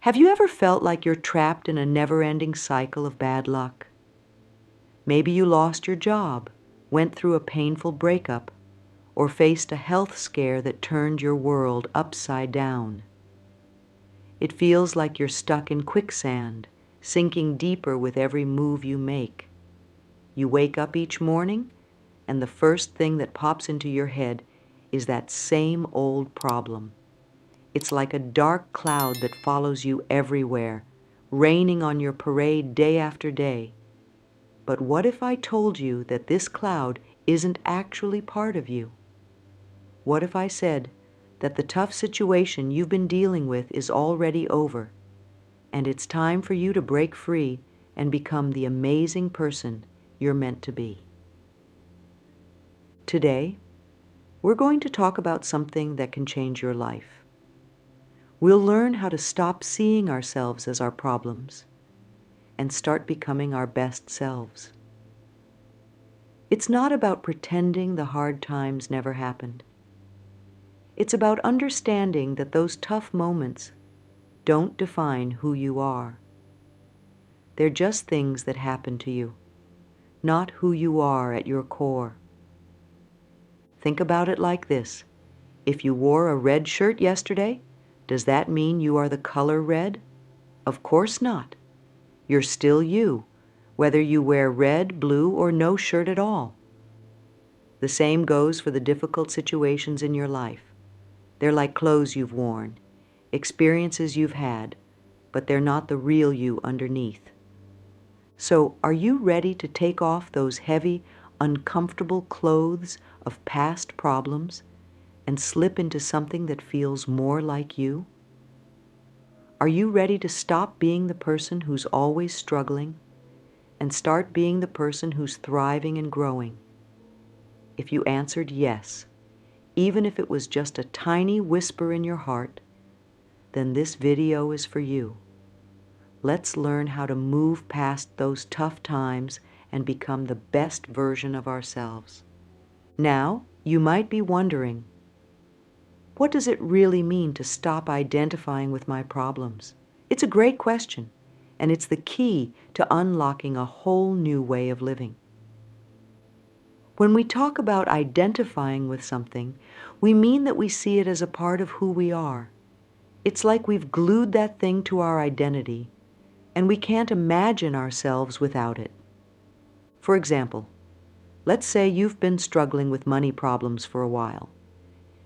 Have you ever felt like you're trapped in a never-ending cycle of bad luck? Maybe you lost your job, went through a painful breakup, or faced a health scare that turned your world upside down. It feels like you're stuck in quicksand, sinking deeper with every move you make. You wake up each morning, and the first thing that pops into your head is that same old problem. It's like a dark cloud that follows you everywhere, raining on your parade day after day. But what if I told you that this cloud isn't actually part of you? What if I said that the tough situation you've been dealing with is already over, and it's time for you to break free and become the amazing person you're meant to be? Today, we're going to talk about something that can change your life. We'll learn how to stop seeing ourselves as our problems and start becoming our best selves. It's not about pretending the hard times never happened. It's about understanding that those tough moments don't define who you are. They're just things that happen to you, not who you are at your core. Think about it like this. If you wore a red shirt yesterday, does that mean you are the color red? Of course not. You're still you, whether you wear red, blue, or no shirt at all. The same goes for the difficult situations in your life. They're like clothes you've worn, experiences you've had, but they're not the real you underneath. So, are you ready to take off those heavy, uncomfortable clothes of past problems and slip into something that feels more like you? Are you ready to stop being the person who's always struggling and start being the person who's thriving and growing? If you answered yes, even if it was just a tiny whisper in your heart, then this video is for you. Let's learn how to move past those tough times and become the best version of ourselves. Now, you might be wondering, what does it really mean to stop identifying with my problems? It's a great question, and it's the key to unlocking a whole new way of living. When we talk about identifying with something, we mean that we see it as a part of who we are. It's like we've glued that thing to our identity, and we can't imagine ourselves without it. For example, let's say you've been struggling with money problems for a while.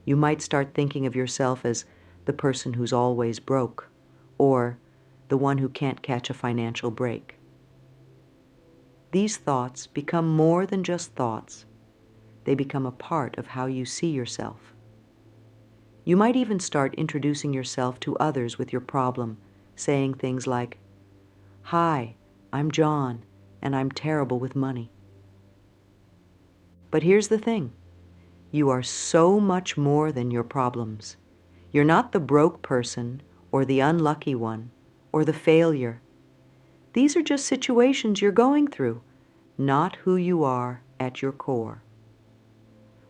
You might start thinking of yourself as the person who's always broke, or the one who can't catch a financial break. These thoughts become more than just thoughts. They become a part of how you see yourself. You might even start introducing yourself to others with your problem, saying things like, "Hi, I'm John, and I'm terrible with money." But here's the thing. You are so much more than your problems. You're not the broke person, or the unlucky one, or the failure. These are just situations you're going through, not who you are at your core.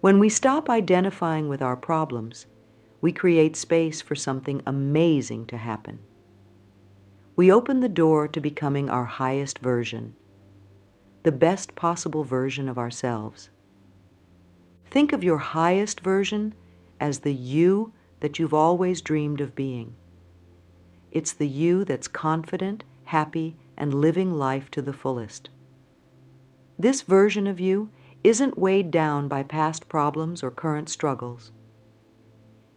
When we stop identifying with our problems, we create space for something amazing to happen. We open the door to becoming our highest version, the best possible version of ourselves. Think of your highest version as the you that you've always dreamed of being. It's the you that's confident, happy, and living life to the fullest. This version of you isn't weighed down by past problems or current struggles.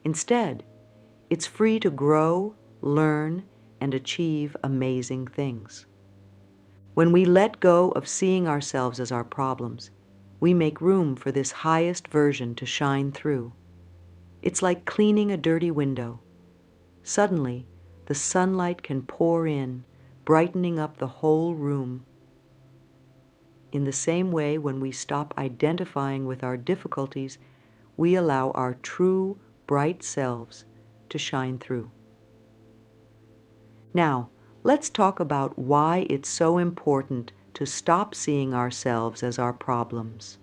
Instead, it's free to grow, learn, and achieve amazing things. When we let go of seeing ourselves as our problems, we make room for this highest version to shine through. It's like cleaning a dirty window. Suddenly, the sunlight can pour in, brightening up the whole room. In the same way, when we stop identifying with our difficulties, we allow our true, bright selves to shine through. Now, let's talk about why it's so important to stop seeing ourselves as our problems.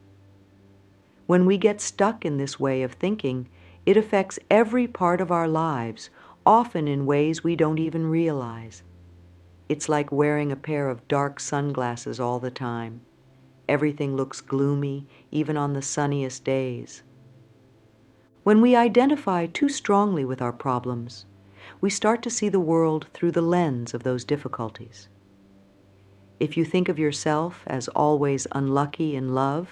When we get stuck in this way of thinking, it affects every part of our lives, often in ways we don't even realize. It's like wearing a pair of dark sunglasses all the time. Everything looks gloomy, even on the sunniest days. When we identify too strongly with our problems, we start to see the world through the lens of those difficulties. If you think of yourself as always unlucky in love,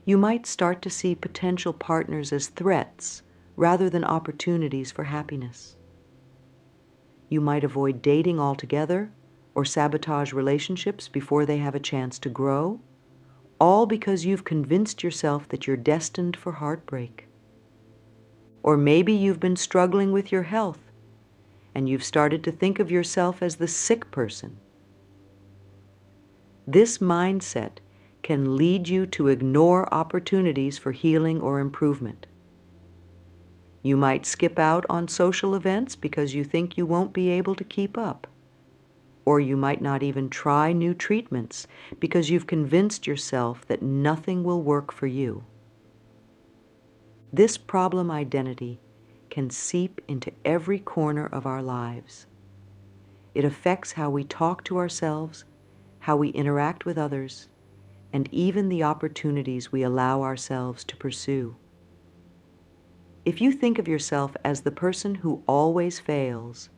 you might start to see potential partners as threats rather than opportunities for happiness. You might avoid dating altogether or sabotage relationships before they have a chance to grow, all because you've convinced yourself that you're destined for heartbreak. Or maybe you've been struggling with your health and you've started to think of yourself as the sick person. This mindset can lead you to ignore opportunities for healing or improvement. You might skip out on social events because you think you won't be able to keep up. Or you might not even try new treatments because you've convinced yourself that nothing will work for you. This problem identity can seep into every corner of our lives. It affects how we talk to ourselves, how we interact with others, and even the opportunities we allow ourselves to pursue. If you think of yourself as the person who always fails,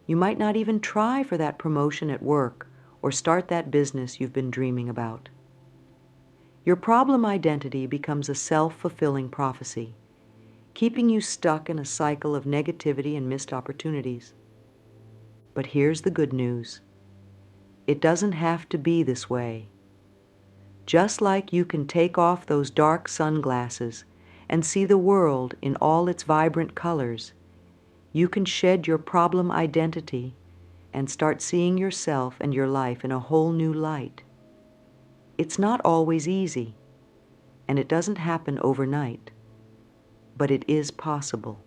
you might not even try for that promotion at work or start that business you've been dreaming about. Your problem identity becomes a self-fulfilling prophecy, keeping you stuck in a cycle of negativity and missed opportunities. But here's the good news. It doesn't have to be this way. Just like you can take off those dark sunglasses and see the world in all its vibrant colors, you can shed your problem identity and start seeing yourself and your life in a whole new light. It's not always easy, and it doesn't happen overnight, but it is possible.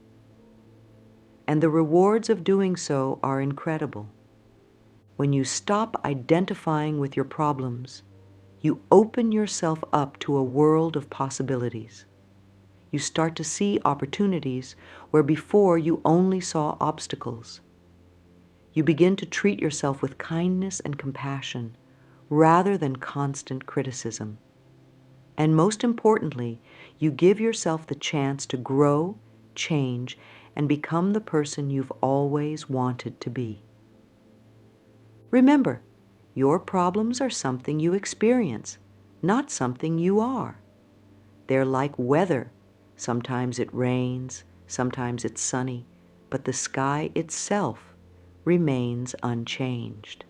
And the rewards of doing so are incredible. When you stop identifying with your problems, you open yourself up to a world of possibilities. You start to see opportunities where before you only saw obstacles. You begin to treat yourself with kindness and compassion rather than constant criticism. And most importantly, you give yourself the chance to grow, change, and become the person you've always wanted to be. Remember, your problems are something you experience, not something you are. They're like weather. Sometimes it rains, sometimes it's sunny, but the sky itself remains unchanged.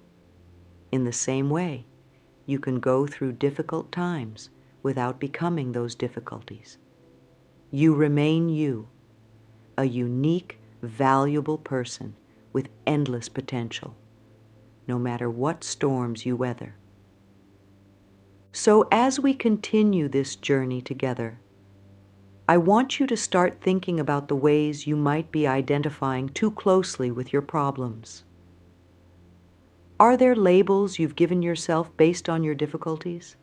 In the same way, you can go through difficult times without becoming those difficulties. You remain you, a unique, valuable person with endless potential, no matter what storms you weather. So as we continue this journey together, I want you to start thinking about the ways you might be identifying too closely with your problems. Are there labels you've given yourself based on your difficulties?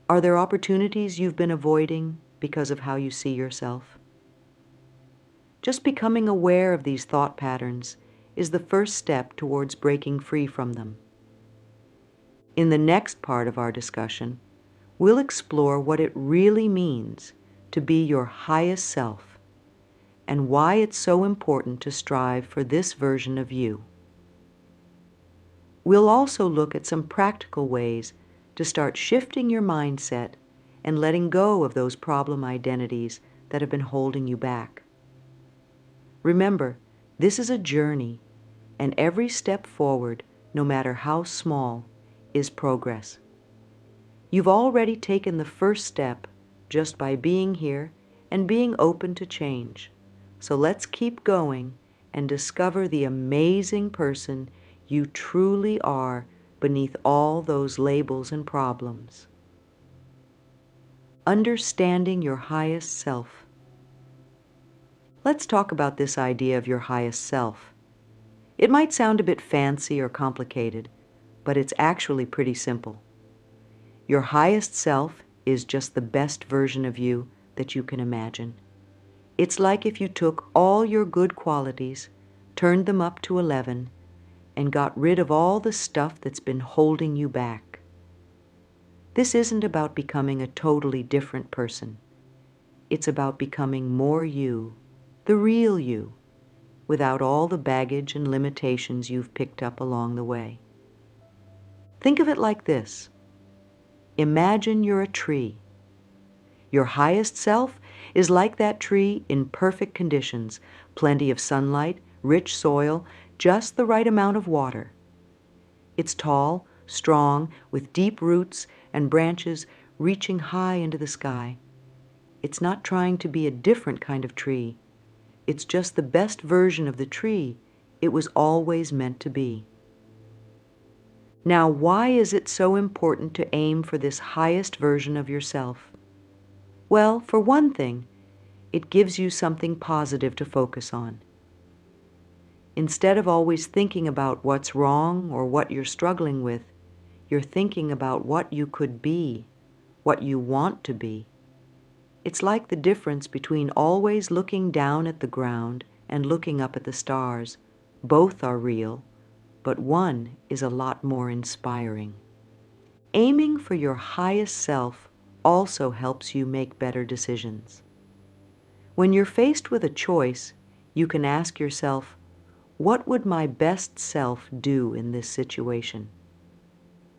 Are there opportunities you've been avoiding because of how you see yourself? Just becoming aware of these thought patterns is the first step towards breaking free from them. In the next part of our discussion, we'll explore what it really means to be your highest self and why it's so important to strive for this version of you. We'll also look at some practical ways to start shifting your mindset and letting go of those problem identities that have been holding you back. Remember, this is a journey, and every step forward, no matter how small, is progress. You've already taken the first step just by being here and being open to change. So let's keep going and discover the amazing person you truly are beneath all those labels and problems. Understanding your highest self. Let's talk about this idea of your highest self. It might sound a bit fancy or complicated, but it's actually pretty simple. Your highest self is just the best version of you that you can imagine. It's like if you took all your good qualities, turned them up to 11, and got rid of all the stuff that's been holding you back. This isn't about becoming a totally different person. It's about becoming more you, the real you, without all the baggage and limitations you've picked up along the way. Think of it like this. Imagine you're a tree. Your highest self is like that tree in perfect conditions, plenty of sunlight, rich soil, just the right amount of water. It's tall, strong, with deep roots and branches reaching high into the sky. It's not trying to be a different kind of tree. It's just the best version of the tree it was always meant to be. Now, why is it so important to aim for this highest version of yourself? Well, for one thing, it gives you something positive to focus on. Instead of always thinking about what's wrong or what you're struggling with, you're thinking about what you could be, what you want to be. It's like the difference between always looking down at the ground and looking up at the stars. Both are real, but one is a lot more inspiring. Aiming for your highest self also helps you make better decisions. When you're faced with a choice, you can ask yourself, what would my best self do in this situation?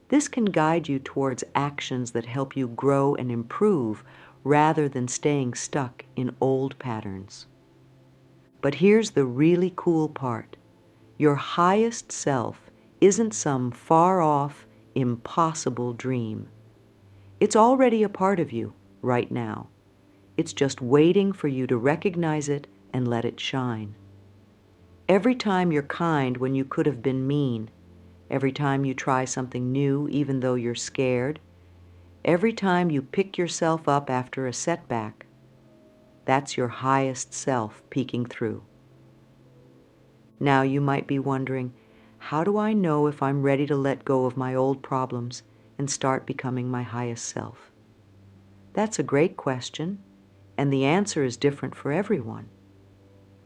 This can guide you towards actions that help you grow and improve rather than staying stuck in old patterns. But here's the really cool part. Your highest self isn't some far-off, impossible dream. It's already a part of you right now. It's just waiting for you to recognize it and let it shine. Every time you're kind when you could have been mean, every time you try something new even though you're scared, every time you pick yourself up after a setback, that's your highest self peeking through. Now you might be wondering, how do I know if I'm ready to let go of my old problems and start becoming my highest self? That's a great question, and the answer is different for everyone.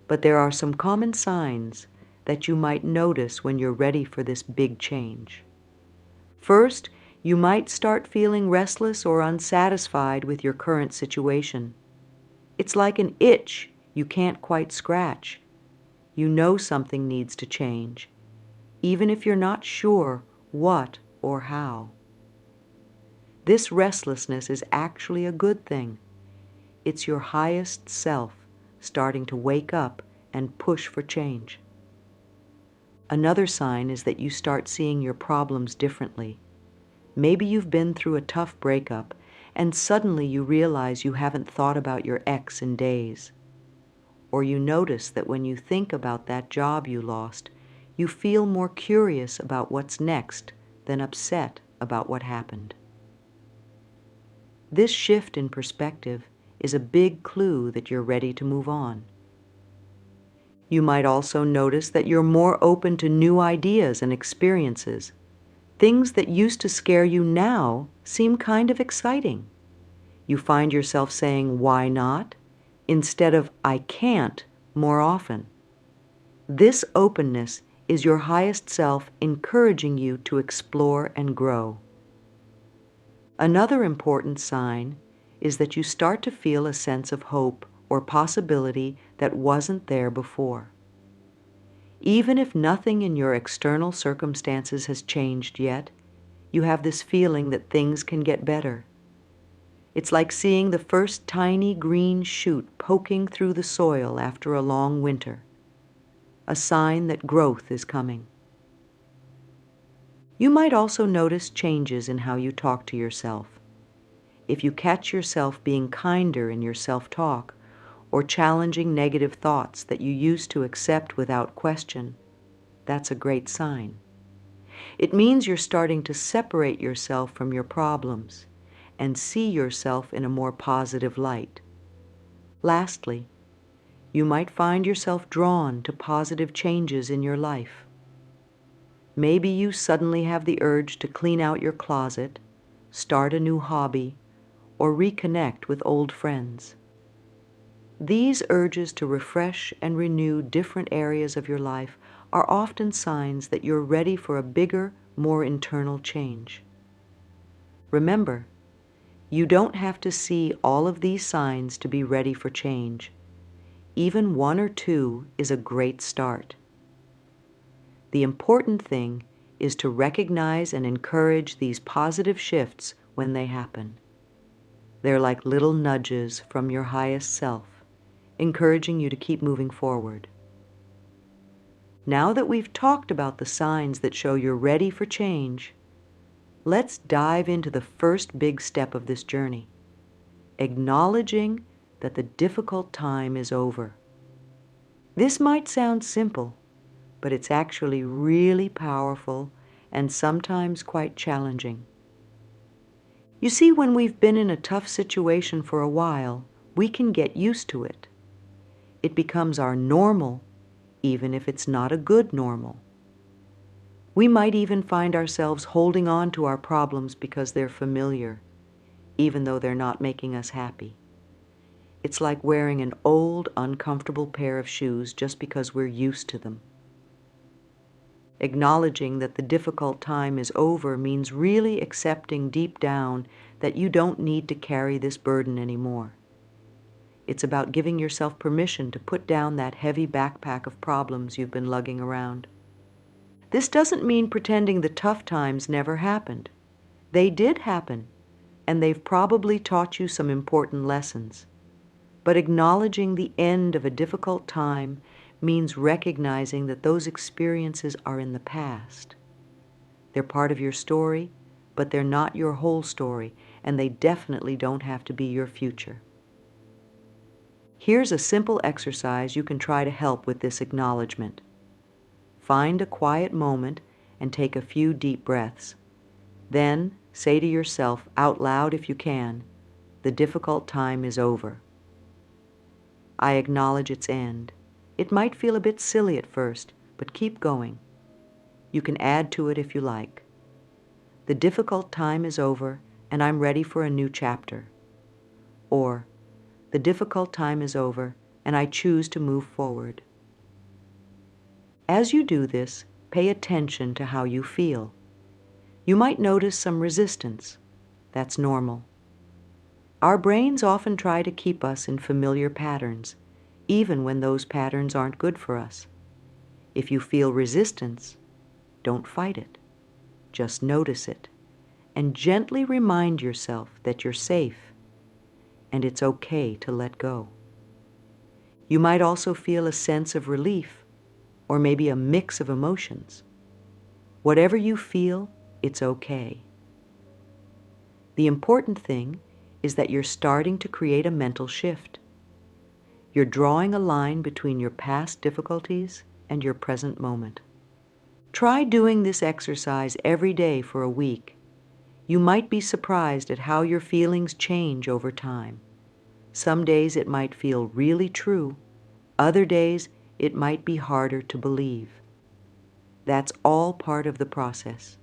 But there are some common signs that you might notice when you're ready for this big change. First, you might start feeling restless or unsatisfied with your current situation. It's like an itch you can't quite scratch. You know something needs to change, even if you're not sure what or how. This restlessness is actually a good thing. It's your highest self starting to wake up and push for change. Another sign is that you start seeing your problems differently. Maybe you've been through a tough breakup, and suddenly you realize you haven't thought about your ex in days. Or you notice that when you think about that job you lost, you feel more curious about what's next than upset about what happened. This shift in perspective is a big clue that you're ready to move on. You might also notice that you're more open to new ideas and experiences. Things that used to scare you now seem kind of exciting. You find yourself saying, "Why not?" instead of "I can't" more often. This openness is your highest self encouraging you to explore and grow. Another important sign is that you start to feel a sense of hope or possibility that wasn't there before. Even if nothing in your external circumstances has changed yet, you have this feeling that things can get better. It's like seeing the first tiny green shoot poking through the soil after a long winter, a sign that growth is coming. You might also notice changes in how you talk to yourself. If you catch yourself being kinder in your self-talk or challenging negative thoughts that you used to accept without question, that's a great sign. It means you're starting to separate yourself from your problems and see yourself in a more positive light. Lastly, you might find yourself drawn to positive changes in your life. Maybe you suddenly have the urge to clean out your closet, start a new hobby, or reconnect with old friends. These urges to refresh and renew different areas of your life are often signs that you're ready for a bigger, more internal change. Remember, you don't have to see all of these signs to be ready for change. Even one or two is a great start. The important thing is to recognize and encourage these positive shifts when they happen. They're like little nudges from your highest self, encouraging you to keep moving forward. Now that we've talked about the signs that show you're ready for change, let's dive into the first big step of this journey, acknowledging that the difficult time is over. This might sound simple, but it's actually really powerful and sometimes quite challenging. You see, when we've been in a tough situation for a while, we can get used to it. It becomes our normal, even if it's not a good normal. We might even find ourselves holding on to our problems because they're familiar, even though they're not making us happy. It's like wearing an old, uncomfortable pair of shoes just because we're used to them. Acknowledging that the difficult time is over means really accepting deep down that you don't need to carry this burden anymore. It's about giving yourself permission to put down that heavy backpack of problems you've been lugging around. This doesn't mean pretending the tough times never happened. They did happen, and they've probably taught you some important lessons. But acknowledging the end of a difficult time means recognizing that those experiences are in the past. They're part of your story, but they're not your whole story, and they definitely don't have to be your future. Here's a simple exercise you can try to help with this acknowledgement. Find a quiet moment and take a few deep breaths. Then say to yourself out loud if you can, "The difficult time is over. I acknowledge its end." It might feel a bit silly at first, but keep going. You can add to it if you like. "The difficult time is over, and I'm ready for a new chapter." Or, "The difficult time is over, and I choose to move forward." As you do this, pay attention to how you feel. You might notice some resistance. That's normal. Our brains often try to keep us in familiar patterns, even when those patterns aren't good for us. If you feel resistance, don't fight it. Just notice it, and gently remind yourself that you're safe, and it's okay to let go. You might also feel a sense of relief, or maybe a mix of emotions. Whatever you feel, it's okay. The important thing is that you're starting to create a mental shift. You're drawing a line between your past difficulties and your present moment. Try doing this exercise every day for a week. You might be surprised at how your feelings change over time. Some days it might feel really true. Other days it might be harder to believe. That's all part of the process.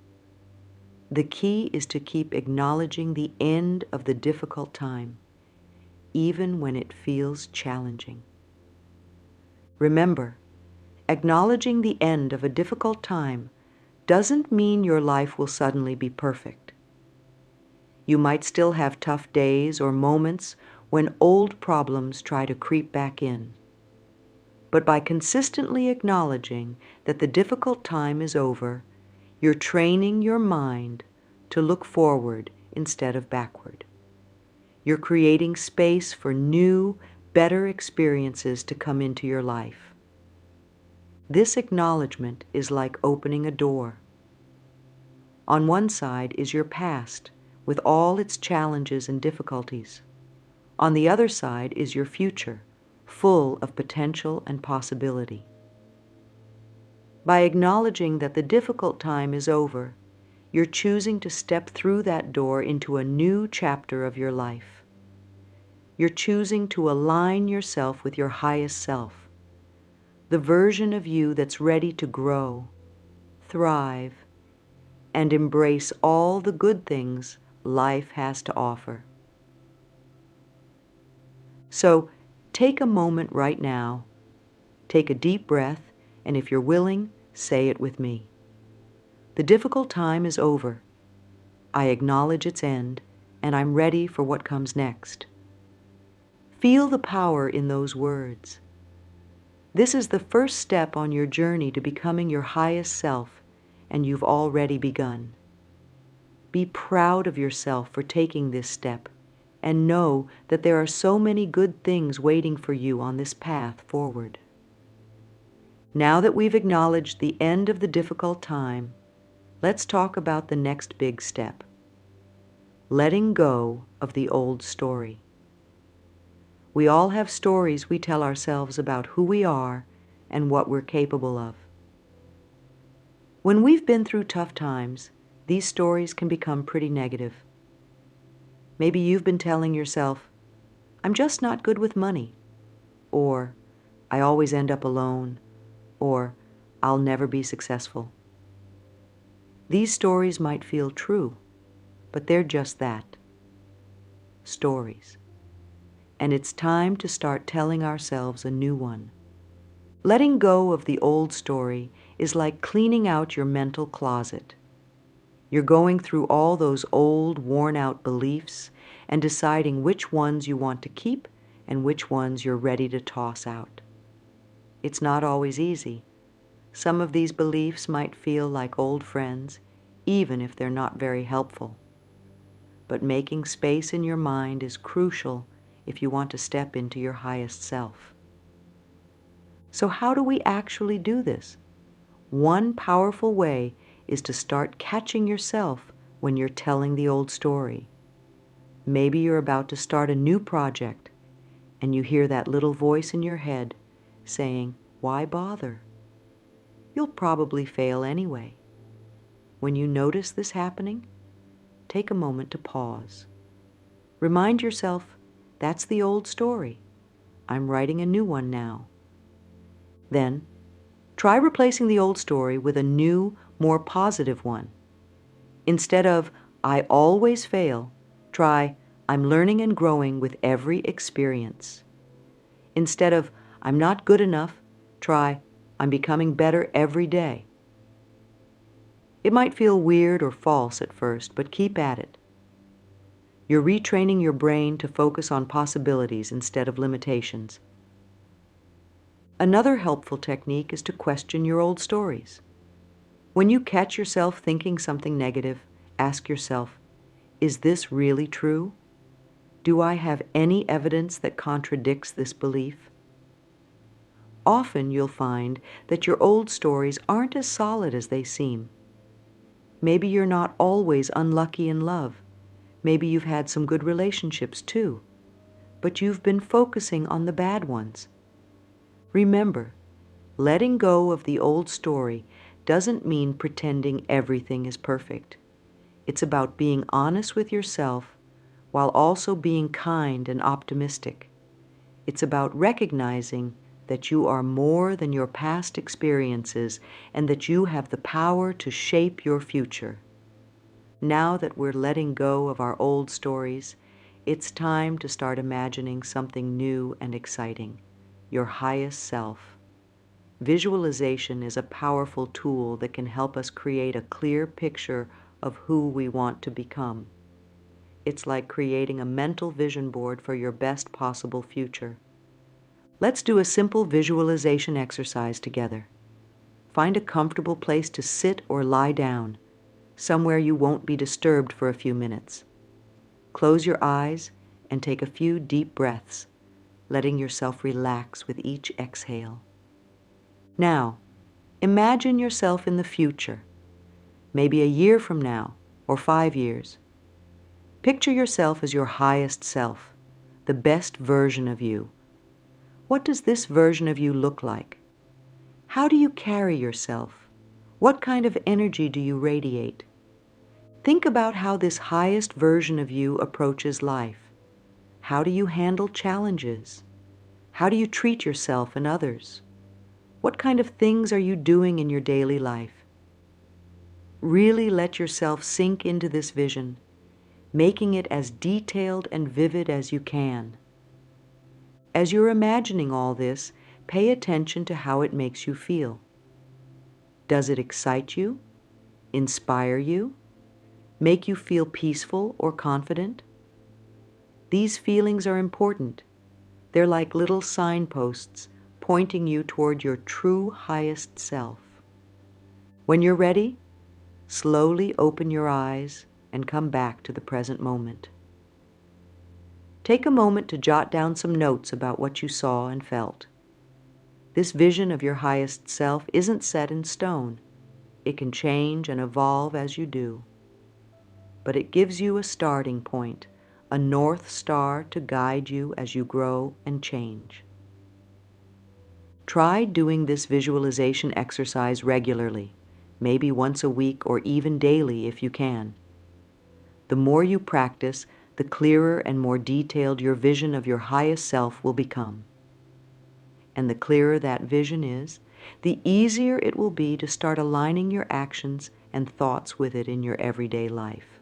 The key is to keep acknowledging the end of the difficult time, even when it feels challenging. Remember, acknowledging the end of a difficult time doesn't mean your life will suddenly be perfect. You might still have tough days or moments when old problems try to creep back in. But by consistently acknowledging that the difficult time is over, you're training your mind to look forward instead of backward. You're creating space for new, better experiences to come into your life. This acknowledgement is like opening a door. On one side is your past, with all its challenges and difficulties. On the other side is your future, full of potential and possibility. By acknowledging that the difficult time is over, you're choosing to step through that door into a new chapter of your life. You're choosing to align yourself with your highest self, the version of you that's ready to grow, thrive, and embrace all the good things life has to offer. So, take a moment right now, take a deep breath, and if you're willing, say it with me. The difficult time is over. I acknowledge its end, and I'm ready for what comes next. Feel the power in those words. This is the first step on your journey to becoming your highest self, and you've already begun. Be proud of yourself for taking this step, and know that there are so many good things waiting for you on this path forward. Now that we've acknowledged the end of the difficult time, let's talk about the next big step: letting go of the old story. We all have stories we tell ourselves about who we are and what we're capable of. When we've been through tough times, these stories can become pretty negative. Maybe you've been telling yourself, "I'm just not good with money," or "I always end up alone," or "I'll never be successful." These stories might feel true, but they're just that, stories. And it's time to start telling ourselves a new one. Letting go of the old story is like cleaning out your mental closet. You're going through all those old, worn-out beliefs and deciding which ones you want to keep and which ones you're ready to toss out. It's not always easy. Some of these beliefs might feel like old friends, even if they're not very helpful. But making space in your mind is crucial if you want to step into your highest self. So how do we actually do this? One powerful way is to start catching yourself when you're telling the old story. Maybe you're about to start a new project and you hear that little voice in your head saying, "Why bother? You'll probably fail anyway." When you notice this happening, take a moment to pause. Remind yourself, that's the old story. I'm writing a new one now. Then, try replacing the old story with a new, more positive one. Instead of, "I always fail," try, "I'm learning and growing with every experience." Instead of, "I'm not good enough," try, "I'm becoming better every day." It might feel weird or false at first, but keep at it. You're retraining your brain to focus on possibilities instead of limitations. Another helpful technique is to question your old stories. When you catch yourself thinking something negative, ask yourself, "Is this really true? Do I have any evidence that contradicts this belief?" Often you'll find that your old stories aren't as solid as they seem. Maybe you're not always unlucky in love. Maybe you've had some good relationships too, but you've been focusing on the bad ones. Remember, letting go of the old story doesn't mean pretending everything is perfect. It's about being honest with yourself while also being kind and optimistic. It's about recognizing that you are more than your past experiences and that you have the power to shape your future. Now that we're letting go of our old stories, it's time to start imagining something new and exciting, your highest self. Visualization is a powerful tool that can help us create a clear picture of who we want to become. It's like creating a mental vision board for your best possible future. Let's do a simple visualization exercise together. Find a comfortable place to sit or lie down, somewhere you won't be disturbed for a few minutes. Close your eyes and take a few deep breaths, letting yourself relax with each exhale. Now, imagine yourself in the future, maybe a year from now or 5 years. Picture yourself as your highest self, the best version of you. What does this version of you look like? How do you carry yourself? What kind of energy do you radiate? Think about how this highest version of you approaches life. How do you handle challenges? How do you treat yourself and others? What kind of things are you doing in your daily life? Really let yourself sink into this vision, making it as detailed and vivid as you can. As you're imagining all this, pay attention to how it makes you feel. Does it excite you, inspire you, make you feel peaceful or confident? These feelings are important. They're like little signposts pointing you toward your true highest self. When you're ready, slowly open your eyes and come back to the present moment. Take a moment to jot down some notes about what you saw and felt. This vision of your highest self isn't set in stone. It can change and evolve as you do. But it gives you a starting point, a north star to guide you as you grow and change. Try doing this visualization exercise regularly, maybe once a week or even daily if you can. The more you practice, the clearer and more detailed your vision of your highest self will become. And the clearer that vision is, the easier it will be to start aligning your actions and thoughts with it in your everyday life.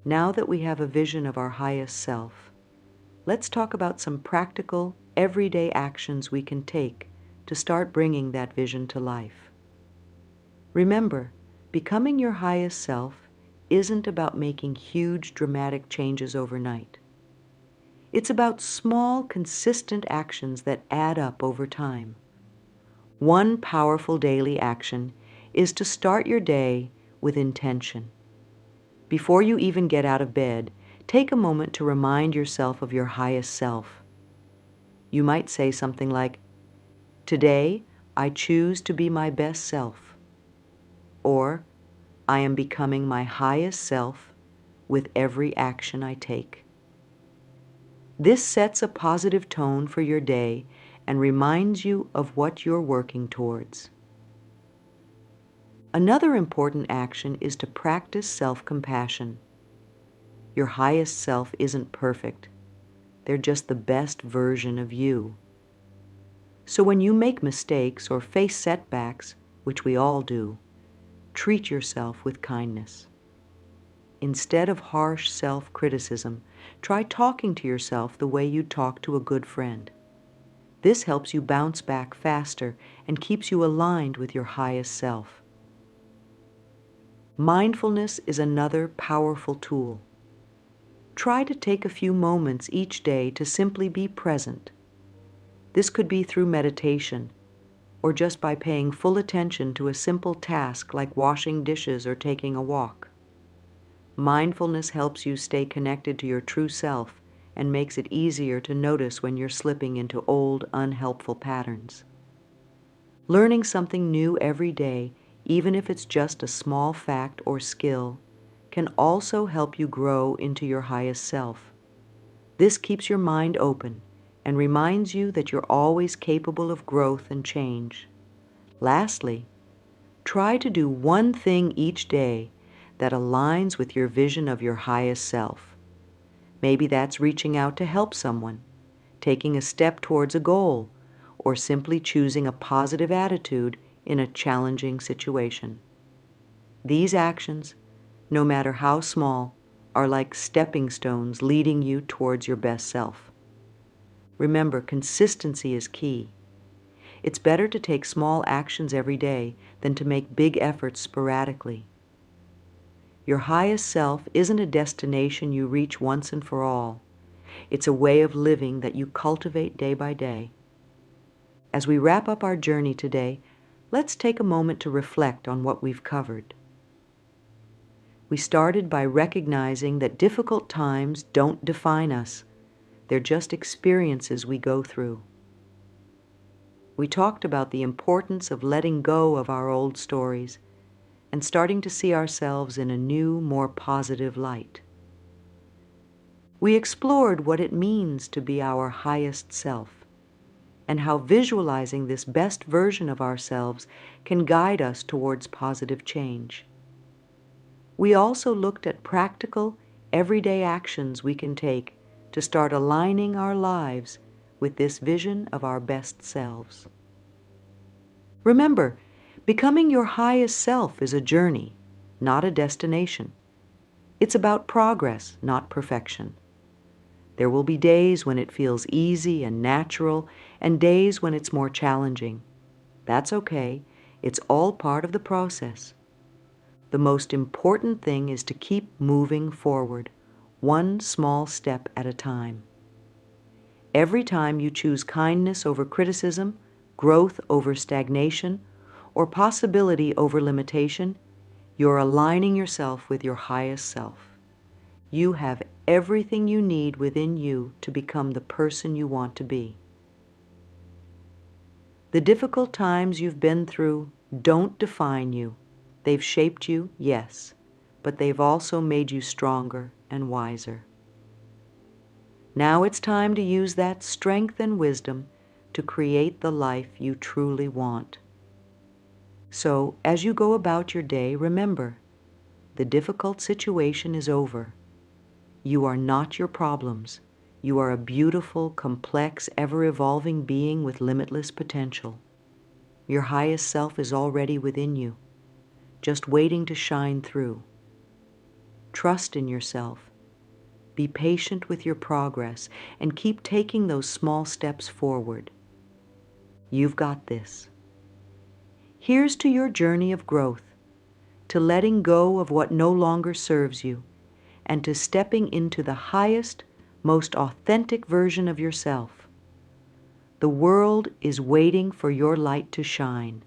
Now that we have a vision of our highest self, let's talk about some practical, everyday actions we can take to start bringing that vision to life. Remember, becoming your highest self isn't about making huge, dramatic changes overnight. It's about small, consistent actions that add up over time. One powerful daily action is to start your day with intention. Before you even get out of bed, take a moment to remind yourself of your highest self. You might say something like, "Today, I choose to be my best self," or "I am becoming my highest self with every action I take." This sets a positive tone for your day and reminds you of what you're working towards. Another important action is to practice self-compassion. Your highest self isn't perfect. They're just the best version of you. So when you make mistakes or face setbacks, which we all do, treat yourself with kindness. Instead of harsh self-criticism, try talking to yourself the way you'd talk to a good friend. This helps you bounce back faster and keeps you aligned with your highest self. Mindfulness is another powerful tool. Try to take a few moments each day to simply be present. This could be through meditation, or just by paying full attention to a simple task like washing dishes or taking a walk. Mindfulness helps you stay connected to your true self and makes it easier to notice when you're slipping into old, unhelpful patterns. Learning something new every day, even if it's just a small fact or skill, can also help you grow into your highest self. This keeps your mind open and reminds you that you're always capable of growth and change. Lastly, try to do one thing each day that aligns with your vision of your highest self. Maybe that's reaching out to help someone, taking a step towards a goal, or simply choosing a positive attitude in a challenging situation. These actions, no matter how small, are like stepping stones leading you towards your best self. Remember, consistency is key. It's better to take small actions every day than to make big efforts sporadically. Your highest self isn't a destination you reach once and for all. It's a way of living that you cultivate day by day. As we wrap up our journey today, let's take a moment to reflect on what we've covered. We started by recognizing that difficult times don't define us. They're just experiences we go through. We talked about the importance of letting go of our old stories and starting to see ourselves in a new, more positive light. We explored what it means to be our highest self and how visualizing this best version of ourselves can guide us towards positive change. We also looked at practical, everyday actions we can take to start aligning our lives with this vision of our best selves. Remember, becoming your highest self is a journey, not a destination. It's about progress, not perfection. There will be days when it feels easy and natural, and days when it's more challenging. That's okay. It's all part of the process. The most important thing is to keep moving forward, one small step at a time. Every time you choose kindness over criticism, growth over stagnation, or possibility over limitation, you're aligning yourself with your highest self. You have everything you need within you to become the person you want to be. The difficult times you've been through don't define you. They've shaped you, yes, but they've also made you stronger and wiser. Now it's time to use that strength and wisdom to create the life you truly want. So, as you go about your day, remember, the difficult situation is over. You are not your problems. You are a beautiful, complex, ever-evolving being with limitless potential. Your highest self is already within you, just waiting to shine through. Trust in yourself. Be patient with your progress and keep taking those small steps forward. You've got this. Here's to your journey of growth, to letting go of what no longer serves you, and to stepping into the highest, most authentic version of yourself. The world is waiting for your light to shine.